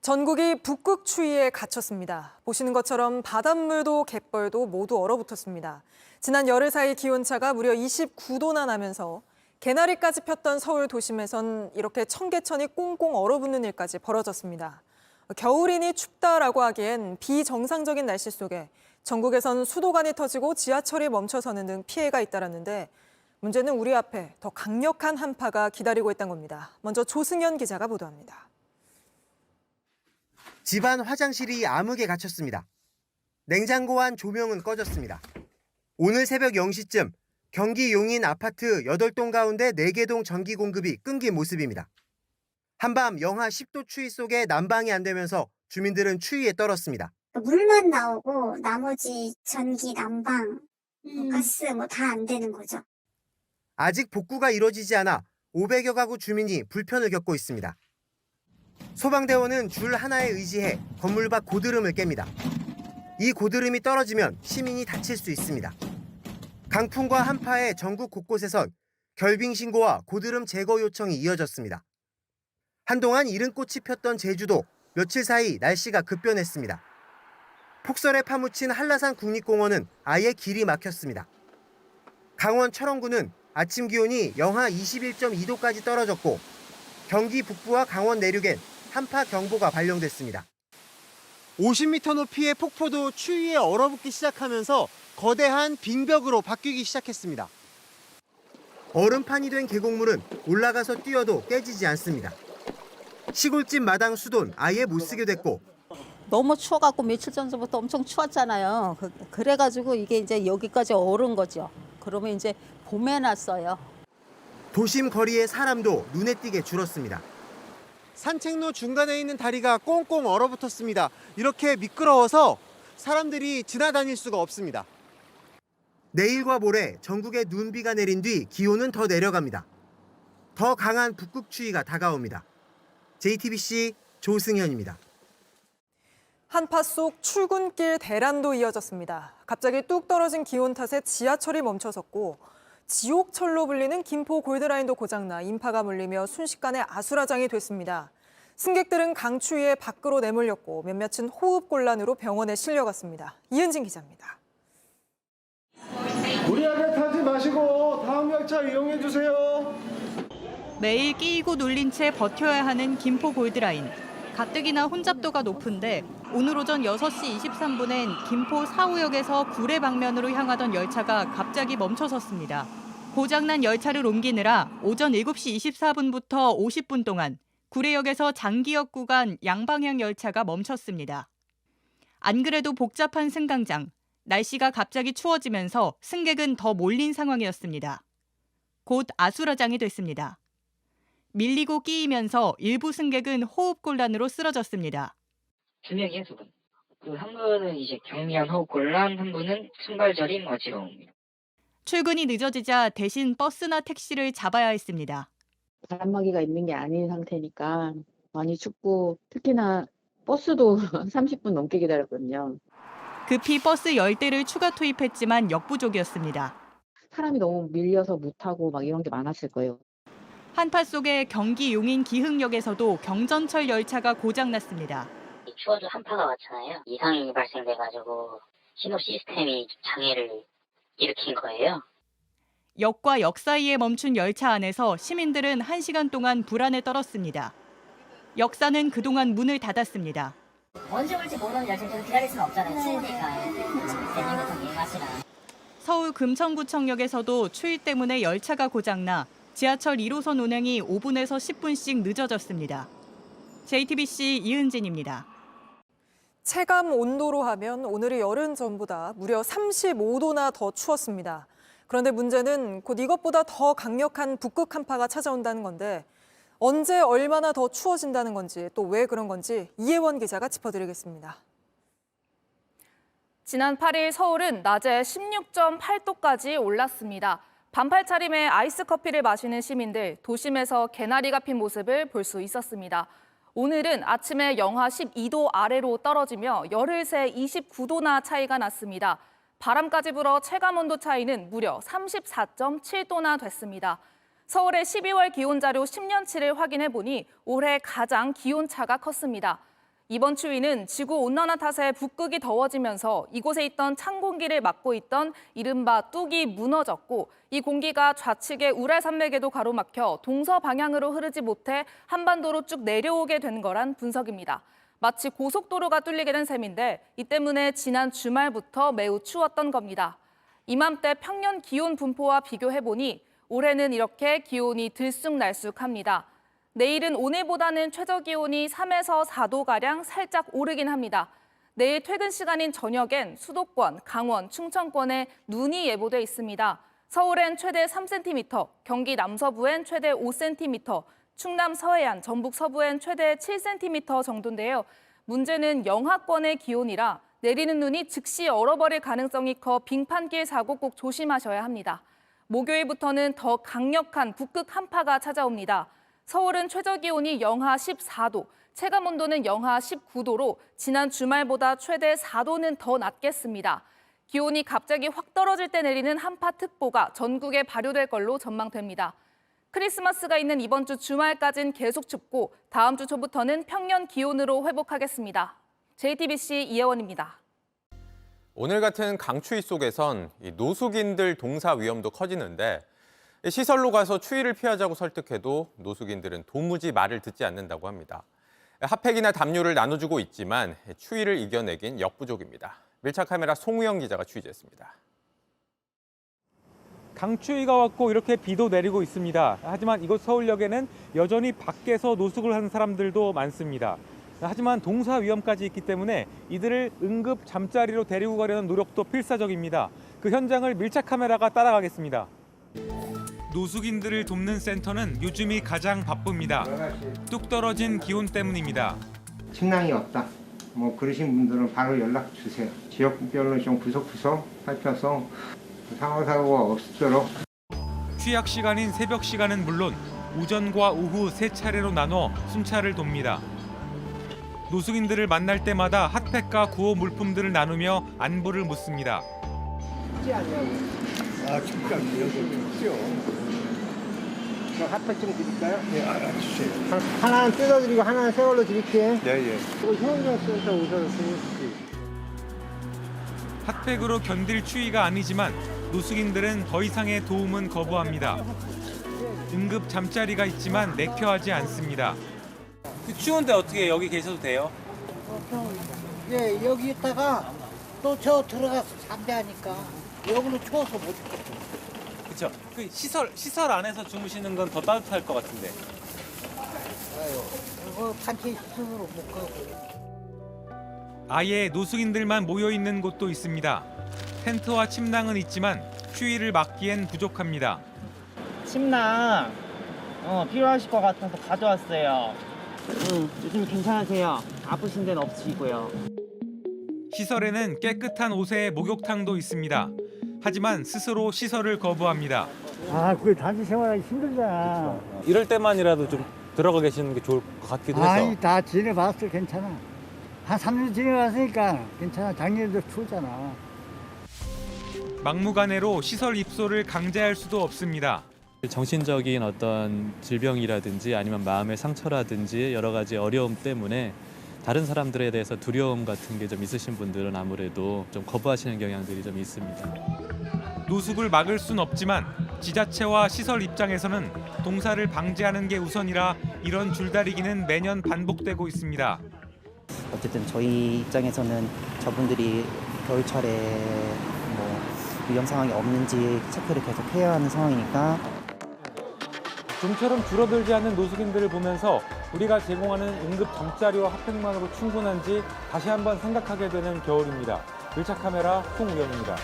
전국이 북극 추위에 갇혔습니다. 보시는 것처럼 바닷물도 갯벌도 모두 얼어붙었습니다. 지난 열흘 사이 기온차가 무려 29도나 나면서 개나리까지 폈던 서울 도심에선 이렇게 청계천이 꽁꽁 얼어붙는 일까지 벌어졌습니다. 겨울이니 춥다라고 하기엔 비정상적인 날씨 속에 전국에선 수도관이 터지고 지하철이 멈춰서는 등 피해가 잇따랐는데 문제는 우리 앞에 더 강력한 한파가 기다리고 있다는 겁니다. 먼저 조승현 기자가 보도합니다. 집안 화장실이 암흑에 갇혔습니다. 냉장고 안 조명은 꺼졌습니다. 오늘 새벽 0시쯤 경기 용인 아파트 8동 가운데 4개 동 전기 공급이 끊긴 모습입니다. 한밤 영하 10도 추위 속에 난방이 안 되면서 주민들은 추위에 떨었습니다. 물만 나오고 나머지 전기, 난방, 가스 다 안 되는 거죠. 아직 복구가 이루어지지 않아 500여 가구 주민이 불편을 겪고 있습니다. 소방대원은 줄 하나에 의지해 건물 밖 고드름을 깹니다. 이 고드름이 떨어지면 시민이 다칠 수 있습니다. 강풍과 한파에 전국 곳곳에선 결빙 신고와 고드름 제거 요청이 이어졌습니다. 한동안 이른 꽃이 폈던 제주도 며칠 사이 날씨가 급변했습니다. 폭설에 파묻힌 한라산 국립공원은 아예 길이 막혔습니다. 강원 철원구는 아침 기온이 영하 21.2도까지 떨어졌고 경기 북부와 강원 내륙엔 한파 경보가 발령됐습니다. 50m 높이의 폭포도 추위에 얼어붙기 시작하면서 거대한 빙벽으로 바뀌기 시작했습니다. 얼음판이 된 계곡물은 올라가서 뛰어도 깨지지 않습니다. 시골집 마당 수도는 아예 못 쓰게 됐고 너무 추워갖고 며칠 전부터 엄청 추웠잖아요. 그래가지고 이게 이제 여기까지 오른 거죠. 그러면 이제 봄에 났어요. 도심 거리의 사람도 눈에 띄게 줄었습니다. 산책로 중간에 있는 다리가 꽁꽁 얼어붙었습니다. 이렇게 미끄러워서 사람들이 지나다닐 수가 없습니다. 내일과 모레 전국에 눈비가 내린 뒤 기온은 더 내려갑니다. 더 강한 북극 추위가 다가옵니다. JTBC 조승현입니다. 한파 속 출근길 대란도 이어졌습니다. 갑자기 뚝 떨어진 기온 탓에 지하철이 멈춰섰고 지옥철로 불리는 김포 골드라인도 고장나 인파가 몰리며 순식간에 아수라장이 됐습니다. 승객들은 강추위에 밖으로 내몰렸고 몇몇은 호흡곤란으로 병원에 실려갔습니다. 이은진 기자입니다. 무리하게 타지 마시고 다음 열차 이용해 주세요. 매일 끼이고 눌린 채 버텨야 하는 김포 골드라인. 가뜩이나 혼잡도가 높은데 오늘 오전 6시 23분엔 김포 사후역에서 구례 방면으로 향하던 열차가 갑자기 멈춰섰습니다. 고장난 열차를 옮기느라 오전 7시 24분부터 50분 동안 구례역에서 장기역 구간 양방향 열차가 멈췄습니다. 안 그래도 복잡한 승강장, 날씨가 갑자기 추워지면서 승객은 더 몰린 상황이었습니다. 곧 아수라장이 됐습니다. 밀리고 끼이면서 일부 승객은 호흡곤란으로 쓰러졌습니다. 2명이에요, 2분. 한 분은 이제 경미한 호흡곤란, 한 분은 순발저림 어지러움입니다. 출근이 늦어지자 대신 버스나 택시를 잡아야 했습니다. 바람막이가 있는 게 아닌 상태니까 많이 춥고 특히나 버스도 30분 넘게 기다렸거든요. 급히 버스 10대를 추가 투입했지만 역부족이었습니다. 사람이 너무 밀려서 못 타고 막 이런 게 많았을 거예요. 한파 속에 경기 용인 기흥역에서도 경전철 열차가 고장났습니다. 추워도 한파가 왔잖아요. 이상이 발생돼가지고 신호 시스템이 장애를 일으킨 거예요. 역과 역 사이에 멈춘 열차 안에서 시민들은 1시간 동안 불안에 떨었습니다. 역사는 그동안 문을 닫았습니다. 언제 올지 모르는 열차를 기다릴 수는 없잖아요. 추우니까. 내년부터 이해하시라. 서울 금천구청역에서도 추위 때문에 열차가 고장나 지하철 1호선 운행이 5분에서 10분씩 늦어졌습니다. JTBC 이은진입니다. 체감 온도로 하면 오늘이 열흘 전보다 무려 35도나 더 추웠습니다. 그런데 문제는 곧 이것보다 더 강력한 북극 한파가 찾아온다는 건데 언제 얼마나 더 추워진다는 건지 또 왜 그런 건지 이혜원 기자가 짚어드리겠습니다. 지난 8일 서울은 낮에 16.8도까지 올랐습니다. 반팔 차림에 아이스 커피를 마시는 시민들, 도심에서 개나리가 핀 모습을 볼 수 있었습니다. 오늘은 아침에 영하 12도 아래로 떨어지며 열흘 새 29도나 차이가 났습니다. 바람까지 불어 체감온도 차이는 무려 34.7도나 됐습니다. 서울의 12월 기온자료 10년치를 확인해 보니 올해 가장 기온차가 컸습니다. 이번 추위는 지구온난화 탓에 북극이 더워지면서 이곳에 있던 찬 공기를 막고 있던 이른바 뚝이 무너졌고 이 공기가 좌측의 우랄 산맥에도 가로막혀 동서 방향으로 흐르지 못해 한반도로 쭉 내려오게 된 거란 분석입니다. 마치 고속도로가 뚫리게 된 셈인데 이 때문에 지난 주말부터 매우 추웠던 겁니다. 이맘때 평년 기온 분포와 비교해보니 올해는 이렇게 기온이 들쑥날쑥합니다. 내일은 오늘보다는 최저기온이 3에서 4도가량 살짝 오르긴 합니다. 내일 퇴근 시간인 저녁엔 수도권, 강원, 충청권에 눈이 예보돼 있습니다. 서울엔 최대 3cm, 경기 남서부엔 최대 5cm, 충남 서해안, 전북 서부엔 최대 7cm 정도인데요. 문제는 영하권의 기온이라 내리는 눈이 즉시 얼어버릴 가능성이 커 빙판길 사고 꼭 조심하셔야 합니다. 목요일부터는 더 강력한 북극 한파가 찾아옵니다. 서울은 최저기온이 영하 14도, 체감온도는 영하 19도로 지난 주말보다 최대 4도는 더 낮겠습니다. 기온이 갑자기 확 떨어질 때 내리는 한파특보가 전국에 발효될 걸로 전망됩니다. 크리스마스가 있는 이번 주 주말까지는 계속 춥고 다음 주 초부터는 평년 기온으로 회복하겠습니다. JTBC 이혜원입니다. 오늘 같은 강추위 속에선 노숙인들 동사 위험도 커지는데 시설로 가서 추위를 피하자고 설득해도 노숙인들은 도무지 말을 듣지 않는다고 합니다. 핫팩이나 담요를 나눠주고 있지만 추위를 이겨내긴 역부족입니다. 밀착 카메라 송우영 기자가 취재했습니다. 강추위가 왔고 이렇게 비도 내리고 있습니다. 하지만 이곳 서울역에는 여전히 밖에서 노숙을 하는 사람들도 많습니다. 하지만 동사 위험까지 있기 때문에 이들을 응급 잠자리로 데리고 가려는 노력도 필사적입니다. 그 현장을 밀착 카메라가 따라가겠습니다. 노숙인들을 돕는 센터는 요즘이 가장 바쁩니다. 뚝 떨어진 기온 때문입니다. 침낭이 없다. 그러신 분들은 바로 연락 주세요. 지역별로 좀 구석구석 살펴서 상황사고가 없도록. 취약 시간인 새벽 시간은 물론 오전과 오후 3차례로 나눠 순찰을 돕니다. 노숙인들을 만날 때마다 핫팩과 구호 물품들을 나누며 안부를 묻습니다. 잠깐 여기 춥죠. 핫팩 좀 드릴까요? 네, 주세요. 하나는 뜯어드리고 하나는 새 걸로 드릴게요. 네. 휴원정센터 오셔서 쓰세요. 핫팩으로 견딜 추위가 아니지만 노숙인들은 더 이상의 도움은 거부합니다. 응급 잠자리가 있지만 내켜하지 않습니다. 추운데 어떻게 여기 계셔도 돼요? 네, 여기 있다가 또 저 들어가서 잠자니까 여기는 추워서 못 있겠어요. 그렇죠. 그 시설 안에서 주무시는 건 더 따뜻할 것 같은데. 이거 단체 시설으로 못 가고. 아예 노숙인들만 모여 있는 곳도 있습니다. 텐트와 침낭은 있지만 추위를 막기엔 부족합니다. 침낭 필요하실 것 같아서 가져왔어요. 요즘 괜찮으세요? 아프신 데는 없으시고요. 시설에는 깨끗한 옷에 목욕탕도 있습니다. 하지만 스스로 시설을 거부합니다. 그 단체 생활하기 힘들잖아. 이럴 때만이라도 좀 들어가 계시는 게 좋을 것 같기도 해서. 다 지내봤어, 괜찮아. 한 3년 지내봤으니까 괜찮아. 작년에도 추웠잖아. 막무가내로 시설 입소를 강제할 수도 없습니다. 정신적인 어떤 질병이라든지 아니면 마음의 상처라든지 여러 가지 어려움 때문에 다른 사람들에 대해서 두려움 같은 게 좀 있으신 분들은 아무래도 좀 거부하시는 경향들이 좀 있습니다. 노숙을 막을 순 없지만 지자체와 시설 입장에서는 동사를 방지하는 게 우선이라 이런 줄다리기는 매년 반복되고 있습니다. 어쨌든 저희 입장에서는 저분들이 겨울철에 위험 상황이 없는지 체크를 계속 해야 하는 상황이니까. 좀처럼 줄어들지 않는 노숙인들을 보면서 우리가 제공하는 응급 잠자리와 핫팩만으로 충분한지 다시 한번 생각하게 되는 겨울입니다. 밀착 카메라 송우영입니다.